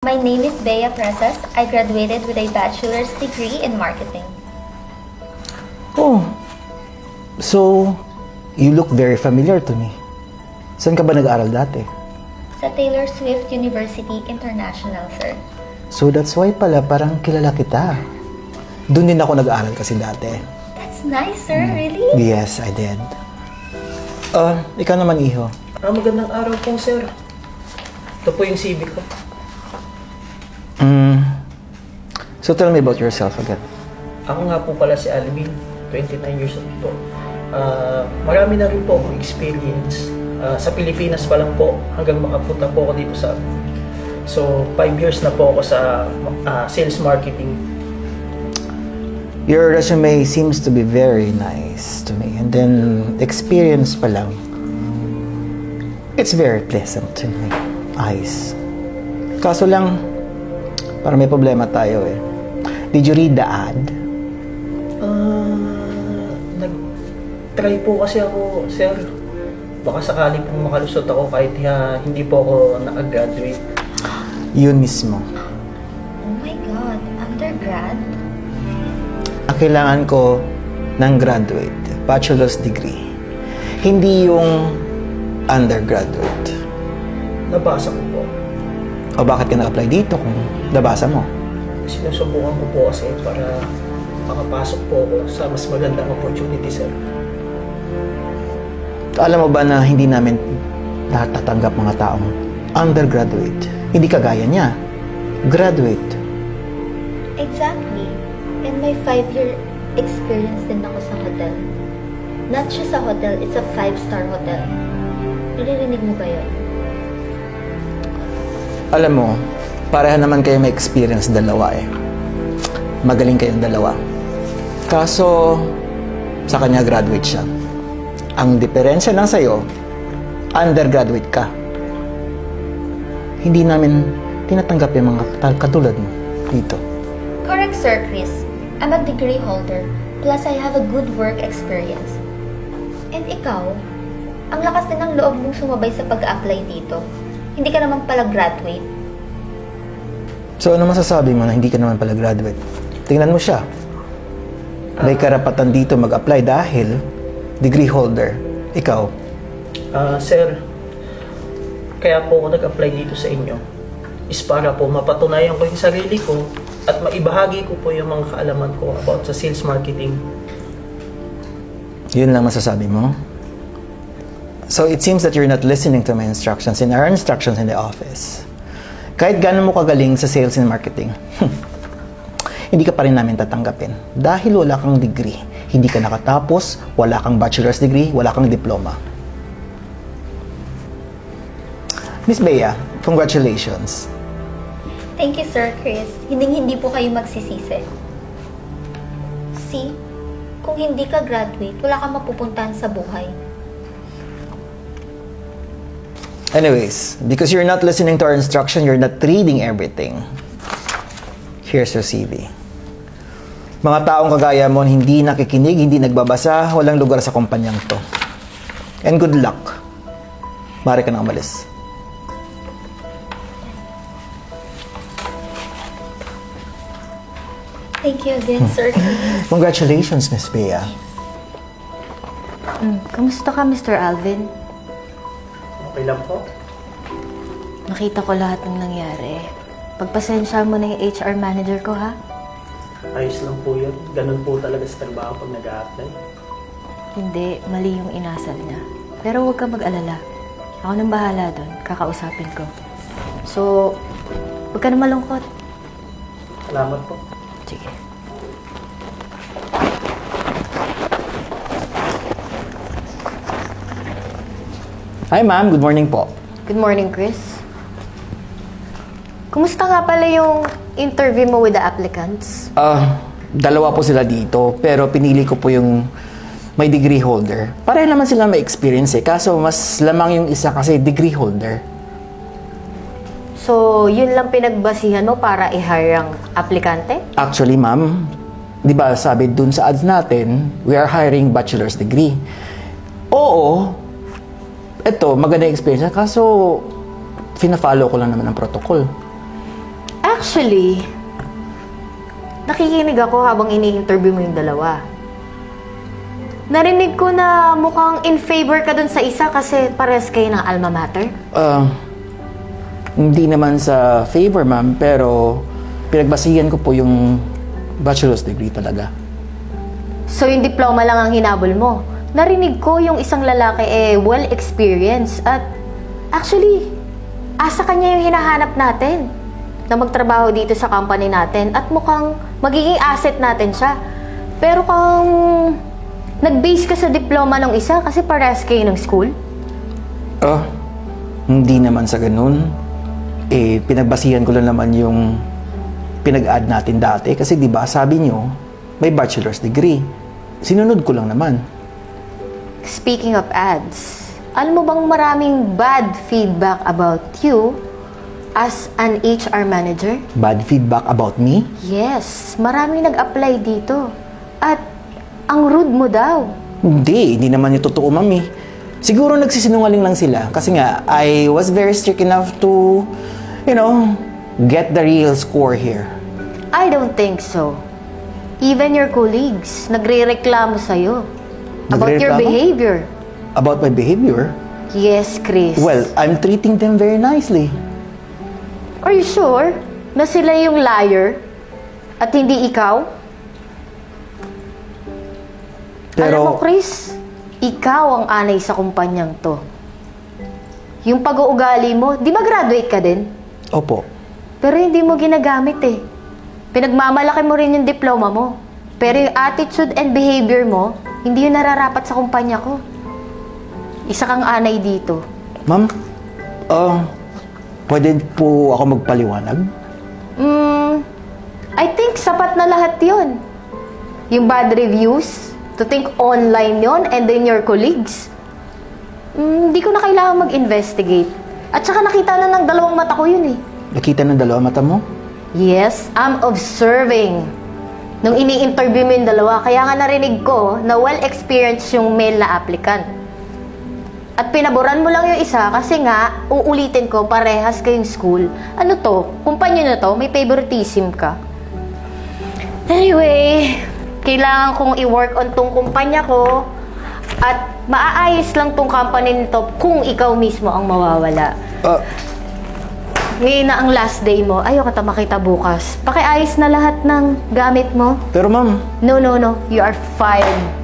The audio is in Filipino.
My name is Bea Presas. I graduated with a bachelor's degree in marketing. Oh, so you look very familiar to me. Saan ka ba nag-aaral dati? Sa Taylor Swift University International, sir. So that's why pala parang kilala kita. Doon din ako nag-aaral kasi dati. That's nice, sir. Really? Yes, I did. Ikaw naman, Iho. Magandang araw po, sir. Ito po yung CV ko. So tell me about yourself again. Ako nga po pala si Alvin, 29 years old po. Marami na rin po akong experience. Sa Pilipinas pa lang po, hanggang makapunta po ako dito sa... So, 5 years na po ako sa sales marketing. Your resume seems to be very nice to me. And then, experience pa lang. It's very pleasant to my eyes. Kaso lang, parang may problema tayo eh. Did you read the ad? Nag-try po kasi ako, sir. Baka sakali pong makalusot ako kahit hindi po ako nakagraduate. Yun mismo. Oh my God. Undergrad? Ang kailangan ko ng graduate, bachelor's degree. Hindi yung undergraduate. Nabasa ko po. O bakit ka nag-apply dito kung nabasa mo? Sinusubukan ko po kasi para makapasok po ako sa mas magandang opportunity, sir. Alam mo ba na hindi namin natatanggap mga taong undergraduate? Hindi kagaya niya. Graduate. Exactly. And may 5-year experience din ako sa hotel. Not just a hotel, it's a 5-star hotel. Naririnig mo ba yun? Alam mo, pareha naman kayo may experience dalawa eh. Magaling kayong dalawa. Kaso, sa kanya graduate siya. Ang diferensya lang sa'yo, undergraduate ka. Hindi namin tinatanggap yung mga katulad mo dito. Correct, Sir Chris. I'm a degree holder, plus I have a good work experience. And ikaw, ang lakas din ng loob mong sumabay sa pag-apply dito. Hindi ka naman pala graduate. So ano masasabi mo na hindi ka naman pala graduate? Tingnan mo siya. May karapatan dito mag-apply dahil degree holder. Ikaw? Sir, kaya po ako nag-apply dito sa inyo is para po mapatunayan ko yung sarili ko at maibahagi ko po yung mga kaalaman ko about sa sales marketing. Yun lang masasabi mo? So it seems that you're not listening to my instructions in our instructions in the office. Kahit gano'n mo kagaling sa sales and marketing, hindi ka pa rin namin tatanggapin. Dahil wala kang degree. Hindi ka nakatapos, wala kang bachelor's degree, wala kang diploma. Miss Bea, congratulations. Thank you, Sir Chris. Hindi po kayo magsisisi. See, kung hindi ka graduate, wala kang mapupuntahan sa buhay. Anyways, because you're not listening to our instruction, you're not reading everything. Here's your CV. Mga taong kagaya mo, hindi nakikinig, hindi nagbabasa, walang lugar sa kumpanyang to. And good luck. Maaari ka na umalis. Thank you again, Sir Chris. Congratulations, Miss Bea. Kamusta ka, Mr. Alvin? Okay lang po. Nakita ko lahat ng nangyari. Pagpasensya mo na yung HR manager ko, ha? Ayos lang po yun. Ganun po talaga sa trabaho pag nag-a-apply. Hindi, mali yung inasal niya. Pero huwag kang mag-alala. Ako nang bahala doon. Kakausapin ko. So, huwag ka na malungkot. Salamat po. Sige. Hi, ma'am. Good morning po. Good morning, Chris. Kumusta nga pala yung interview mo with the applicants? Dalawa po sila dito, pero pinili ko po yung may degree holder. Pareho naman sila may experience eh, kaso mas lamang yung isa kasi degree holder. So, yun lang pinagbasihan mo para i-hire ang aplikante? Actually, ma'am, di ba sabi dun sa ads natin, we are hiring bachelor's degree. Oo, eto, maganda yung experience. Kaso, fina-follow ko lang naman ang protocol. Actually, nakikinig ako habang ini-interview mo yung dalawa. Narinig ko na mukhang in favor ka dun sa isa kasi pares kayo ng alma mater. Hindi naman sa favor, ma'am, pero pinagbasihan ko po yung bachelor's degree talaga. So yung diploma lang ang hinabol mo. Narinig ko yung isang lalaki well-experienced at actually, asa kanya yung hinahanap natin na magtrabaho dito sa company natin at mukhang magiging asset natin siya. Pero kung nag-base ka sa diploma ng isa kasi parehas kayo ng school? Hindi naman sa ganun. Pinagbasihan ko lang naman yung pinag-add natin dati kasi di ba sabi nyo, may bachelor's degree. Sinunod ko lang naman. Speaking of ads, alam mo bang maraming bad feedback about you as an HR manager? Bad feedback about me? Yes, maraming nag-apply dito. At ang rude mo daw. Hindi naman yung totoo, mami. Siguro nagsisinungaling lang sila kasi nga, I was very strict enough to, get the real score here. I don't think so. Even your colleagues, nagre-reklamo sa'yo. About your Nagrereklamo? behavior. About my behavior? Yes, Chris. Well, I'm treating them very nicely. Are you sure na sila yung liar at hindi ikaw? Alam mo, Chris, ikaw ang anay sa kumpanyang to. Yung pag-uugali mo, di ba graduate ka din? Opo. Pero hindi mo ginagamit eh. Pinagmamalaki mo rin yung diploma mo. Pero yung attitude and behavior mo, hindi yun nararapat sa kumpanya ko. Isa kang anay dito. Ma'am, pwede po ako magpaliwanag? I think sapat na lahat yun. Yung bad reviews, to think online yon and then your colleagues. Hindi ko na kailangan mag-investigate. At saka nakita na ng dalawang mata ko yun eh. Nakita ng dalawa mata mo? Yes, I'm observing. Nung ini-interview mo yung dalawa, kaya nga narinig ko na well-experienced yung male na applicant. At pinaboran mo lang yung isa kasi nga, uulitin ko, parehas kayong school. Ano to? Kumpanya na to? May favoritism ka? Anyway, kailangan kong i-work on tong kumpanya ko at maaayos lang tong company nito kung ikaw mismo ang mawawala. Ngayon na ang last day mo. Ayaw kita makita bukas. Pakiayos na lahat ng gamit mo. Pero ma'am, No. You are fired.